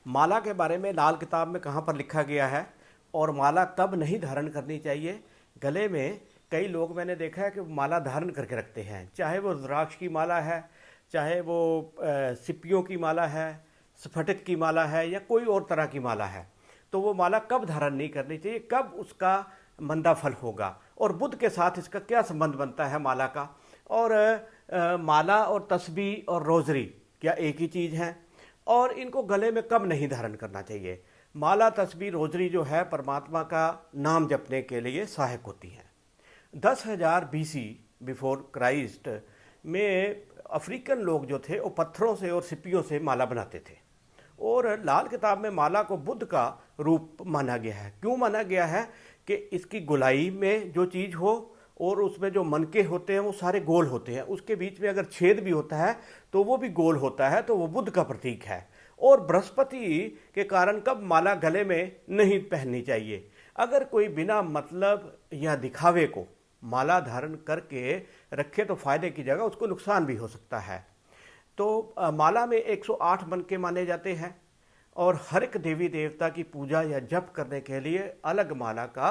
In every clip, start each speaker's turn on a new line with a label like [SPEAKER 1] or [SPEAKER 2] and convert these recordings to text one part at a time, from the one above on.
[SPEAKER 1] माला के बारे में लाल किताब में कहाँ पर लिखा गया है और माला कब नहीं धारण करनी चाहिए। गले में कई लोग मैंने देखा है कि माला धारण करके रखते हैं, चाहे वो रुद्राक्ष की माला है, चाहे वो सिप्पियों की माला है, स्फटिक की माला है या कोई और तरह की माला है। तो वो माला कब धारण नहीं करनी चाहिए, कब उसका मंदा फल होगा और बुध के साथ इसका क्या संबंध बनता है माला का। और माला और तस्बीह और रोजरी क्या एक ही चीज़ है, और इनको गले में कब नहीं धारण करना चाहिए। माला तस्बीह रोजरी जो है परमात्मा का नाम जपने के लिए सहायक होती हैं। 10,000 BC बिफोर क्राइस्ट में अफ्रीकन लोग जो थे वो पत्थरों से और सिप्पियों से माला बनाते थे, और लाल किताब में माला को बुद्ध का रूप माना गया है। क्यों माना गया है कि इसकी गोलाई में जो चीज़ हो और उसमें जो मनके होते हैं वो सारे गोल होते हैं, उसके बीच में अगर छेद भी होता है तो वो भी गोल होता है, तो वो बुद्ध का प्रतीक है। और बृहस्पति के कारण कब माला गले में नहीं पहननी चाहिए। अगर कोई बिना मतलब या दिखावे को माला धारण करके रखे तो फायदे की जगह उसको नुकसान भी हो सकता है। तो माला में 108 मनके माने जाते हैं, और हर एक देवी देवता की पूजा या जप करने के लिए अलग माला का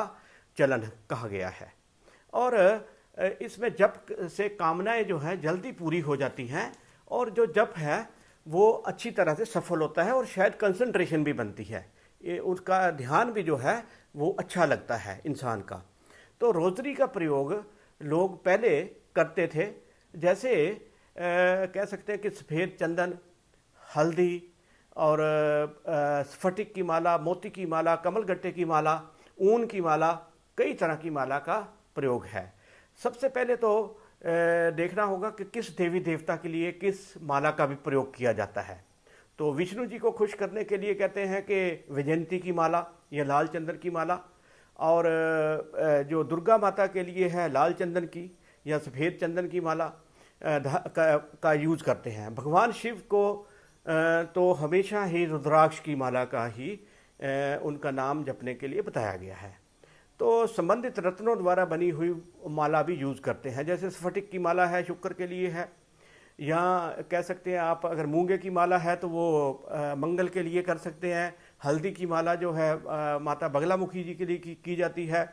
[SPEAKER 1] चलन कहा गया है। और इसमें जप से कामनाएं जो हैं जल्दी पूरी हो जाती हैं, और जो जप है वो अच्छी तरह से सफल होता है, और शायद कंसंट्रेशन भी बनती है, ये उसका ध्यान भी जो है वो अच्छा लगता है इंसान का। तो रोजरी का प्रयोग लोग पहले करते थे, जैसे कह सकते हैं कि सफ़ेद चंदन, हल्दी और स्फटिक की माला, मोती की माला, कमलगट्टे की माला, ऊन की माला, कई तरह की माला का प्रयोग है। सबसे पहले तो देखना होगा कि किस देवी देवता के लिए किस माला का भी प्रयोग किया जाता है। तो विष्णु जी को खुश करने के लिए कहते हैं कि वैजयंती की माला या लाल चंदन की माला, और जो दुर्गा माता के लिए है लाल चंदन की या सफ़ेद चंदन की माला का यूज़ करते हैं। भगवान शिव को तो हमेशा ही रुद्राक्ष की माला का ही उनका नाम जपने के लिए बताया गया है। तो संबंधित रत्नों द्वारा बनी हुई माला भी यूज़ करते हैं, जैसे स्फटिक की माला है शुक्र के लिए है, या कह सकते हैं आप अगर मूंगे की माला है तो वो मंगल के लिए कर सकते हैं। हल्दी की माला जो है माता बगलामुखी जी के लिए की जाती है।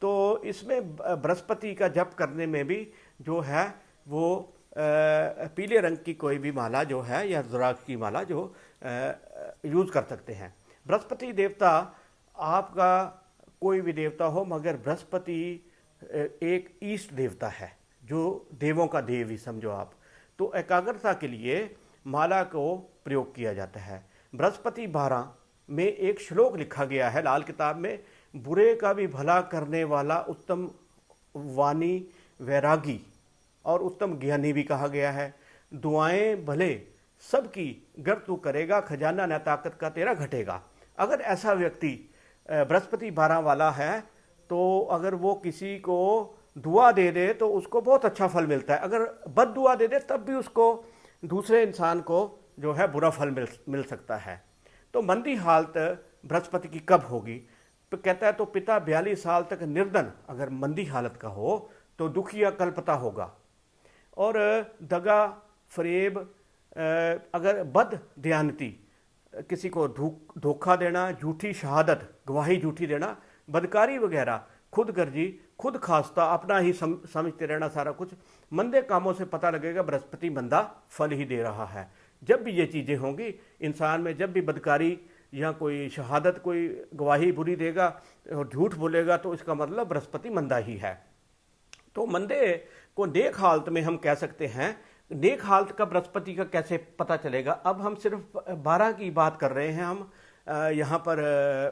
[SPEAKER 1] तो इसमें बृहस्पति का जप करने में भी जो है वो पीले रंग की कोई भी माला जो है या रुद्राक्ष की माला जो यूज़ कर सकते हैं। बृहस्पति देवता आपका कोई भी देवता हो, मगर बृहस्पति एक ईष्ट देवता है, जो देवों का देव ही समझो आप। तो एकाग्रता के लिए माला को प्रयोग किया जाता है। बृहस्पति 12 में एक श्लोक लिखा गया है लाल किताब में, बुरे का भी भला करने वाला उत्तम वाणी वैरागी और उत्तम ज्ञानी भी कहा गया है। दुआएं भले सबकी गर तू करेगा, खजाना न ताकत का तेरा घटेगा। अगर ऐसा व्यक्ति बृहस्पति 12 वाला है तो अगर वो किसी को दुआ दे दे तो उसको बहुत अच्छा फल मिलता है। अगर बद दुआ दे दे तब भी उसको दूसरे इंसान को जो है बुरा फल मिल सकता है। तो मंदी हालत बृहस्पति की कब होगी, तो कहता है तो पिता 42 साल तक निर्धन अगर मंदी हालत का हो तो दुखिया कल्पता होगा। और दगा फरेब अगर बद दयानती किसी को धोखा देना, झूठी शहादत गवाही झूठी देना, बदकारी वगैरह, खुद गर्जी, खुद खास्ता, अपना ही समझते रहना, सारा कुछ मंदे कामों से पता लगेगा बृहस्पति मंदा फल ही दे रहा है। जब भी ये चीज़ें होंगी इंसान में, जब भी बदकारी या कोई शहादत, कोई गवाही बुरी देगा और झूठ बोलेगा, तो इसका मतलब बृहस्पति मंदा ही है। तो मंदे को नेक हालत में हम कह सकते हैं। नेक हालत का बृहस्पति का कैसे पता चलेगा। अब हम सिर्फ 12 की बात कर रहे हैं, हम यहाँ पर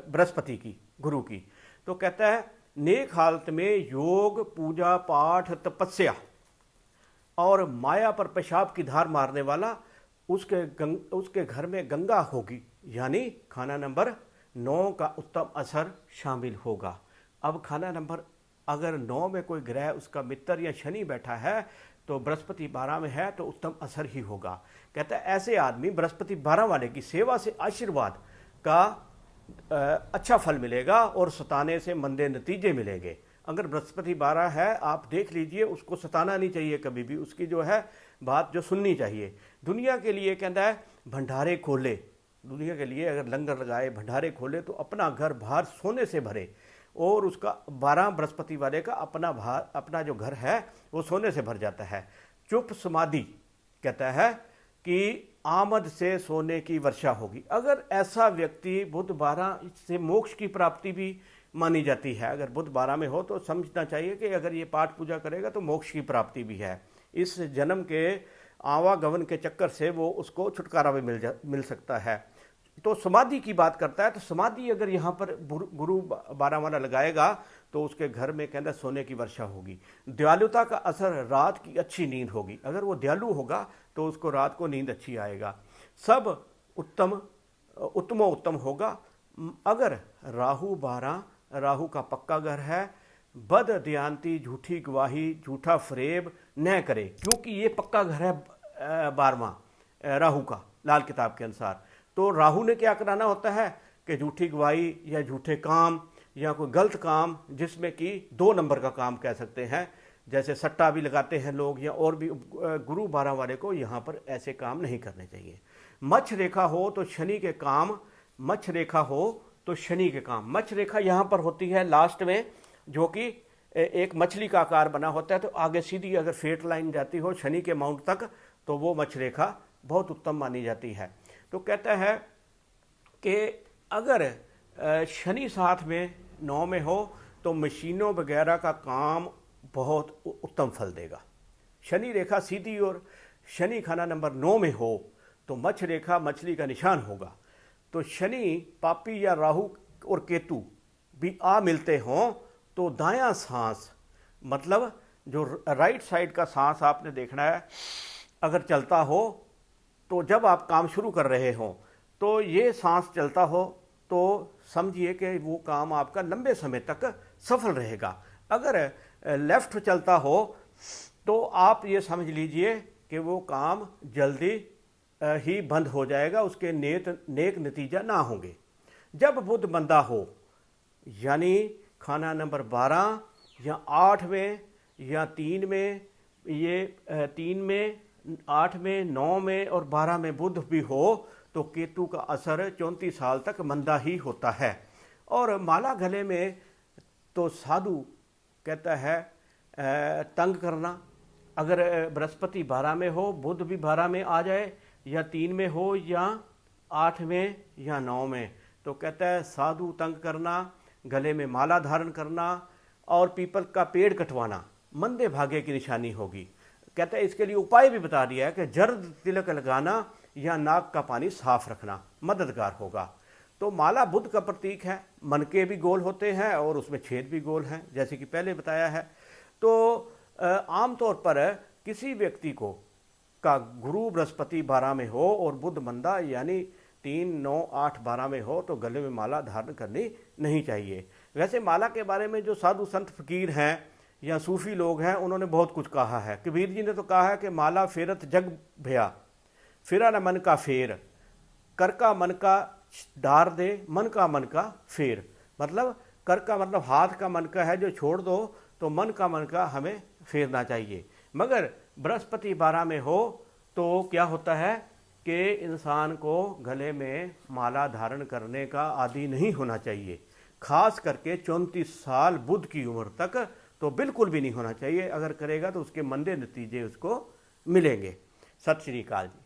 [SPEAKER 1] बृहस्पति की, गुरु की। तो कहता है नेक हालत में योग, पूजा पाठ, तपस्या और माया पर पेशाब की धार मारने वाला उसके घर में गंगा होगी, यानी खाना नंबर 9 का उत्तम असर शामिल होगा। अब खाना नंबर अगर 9 में कोई ग्रह उसका मित्र या शनि बैठा है तो बृहस्पति 12 में है तो उत्तम असर ही होगा। कहता है ऐसे आदमी बृहस्पति 12 वाले की सेवा से आशीर्वाद का अच्छा फल मिलेगा और सताने से मंदे नतीजे मिलेंगे। अगर बृहस्पति 12 है, आप देख लीजिए, उसको सताना नहीं चाहिए कभी भी, उसकी जो है बात जो सुननी चाहिए। दुनिया के लिए कहता है भंडारे खोले, दुनिया के लिए अगर लंगर लगाए, भंडारे खोले, तो अपना घर बाहर सोने से भरे। और उसका 12 बृहस्पति वाले का अपना जो घर है वो सोने से भर जाता है। चुप समाधि कहता है कि आमद से सोने की वर्षा होगी। अगर ऐसा व्यक्ति बुध 12 से मोक्ष की प्राप्ति भी मानी जाती है। अगर बुध 12 में हो तो समझना चाहिए कि अगर ये पाठ पूजा करेगा तो मोक्ष की प्राप्ति भी है। इस जन्म के आवागमन के चक्कर से वो उसको छुटकारा भी मिल सकता है। तो समाधि की बात करता है, तो समाधि अगर यहाँ पर गुरु 12 वाला लगाएगा तो उसके घर में कहता है सोने की वर्षा होगी। दयालुता का असर, रात की अच्छी नींद होगी। अगर वो दयालु होगा तो उसको रात को नींद अच्छी आएगा। सब उत्तमोत्तम होगा। अगर राहु 12, राहु का पक्का घर है, बद दयांती, झूठी गवाही, झूठा फरेब न करे, क्योंकि ये पक्का घर है 12वां राहु का लाल किताब के अनुसार। तो राहु ने क्या कराना होता है कि झूठी गवाही या झूठे काम या कोई गलत काम, जिसमें कि 2 नंबर का काम कह सकते हैं, जैसे सट्टा भी लगाते हैं लोग या और भी, गुरु 12 वाले को यहाँ पर ऐसे काम नहीं करने चाहिए। मच्छ रेखा हो तो शनि के काम, मच्छ रेखा हो तो शनि के काम। मच्छ रेखा यहाँ पर होती है लास्ट में, जो कि एक मछली का आकार बना होता है, तो आगे सीधी अगर फेट लाइन जाती हो शनि के माउंट तक तो वो मच्छ रेखा बहुत उत्तम मानी जाती है। तो कहता है कि अगर शनि साथ में 9 में हो तो मशीनों वगैरह का काम बहुत उत्तम फल देगा। शनि रेखा सीधी और शनि खाना नंबर 9 में हो तो मच्छ रेखा मछली का निशान होगा। तो शनि पापी या राहु और केतु भी आ मिलते हों तो दायां सांस, मतलब जो राइट साइड का सांस आपने देखना है, अगर चलता हो तो जब आप काम शुरू कर रहे हो तो ये सांस चलता हो तो समझिए कि वो काम आपका लंबे समय तक सफल रहेगा। अगर लेफ्ट चलता हो तो आप ये समझ लीजिए कि वो काम जल्दी ही बंद हो जाएगा, उसके नेक नतीजा ना होंगे। जब बुध मंदा हो, यानी खाना नंबर 12 या 8 में या 3 में, ये 3 में, 8 में, 9 में और 12 में बुध भी हो तो केतु का असर 34 साल तक मंदा ही होता है। और माला गले में तो साधु कहता है तंग करना। अगर बृहस्पति 12 में हो, बुध भी 12 में आ जाए, या 3 में हो या 8 में या 9 में, तो कहता है साधु तंग करना, गले में माला धारण करना और पीपल का पेड़ कटवाना मंदे भाग्य की निशानी होगी। कहता है इसके लिए उपाय भी बता दिया है कि जर्द तिलक लगाना या नाक का पानी साफ रखना मददगार होगा। तो माला बुध का प्रतीक है। मनके भी गोल होते हैं और उसमें छेद भी गोल हैं, जैसे कि पहले बताया है। तो आमतौर पर किसी व्यक्ति को का गुरु बृहस्पति 12 में हो और बुध मंदा यानी 3, 9, 8, 12 में हो तो गले में माला धारण करनी नहीं चाहिए। वैसे माला के बारे में जो साधु संत फकीर हैं या सूफी लोग हैं उन्होंने बहुत कुछ कहा है। कबीर जी ने तो कहा है कि माला फेरत जग भया, फिरा न मन का फेर, कर का मन का डार दे, मन का फेर। मतलब कर का मतलब हाथ का मन का है जो छोड़ दो, तो मन का हमें फेरना चाहिए। मगर बृहस्पति 12 में हो तो क्या होता है कि इंसान को गले में माला धारण करने का आदी नहीं होना चाहिए। खास करके 34 साल बुध की उम्र तक तो बिल्कुल भी नहीं होना चाहिए। अगर करेगा तो उसके मंदे नतीजे उसको मिलेंगे। सत श्री अकाल जी।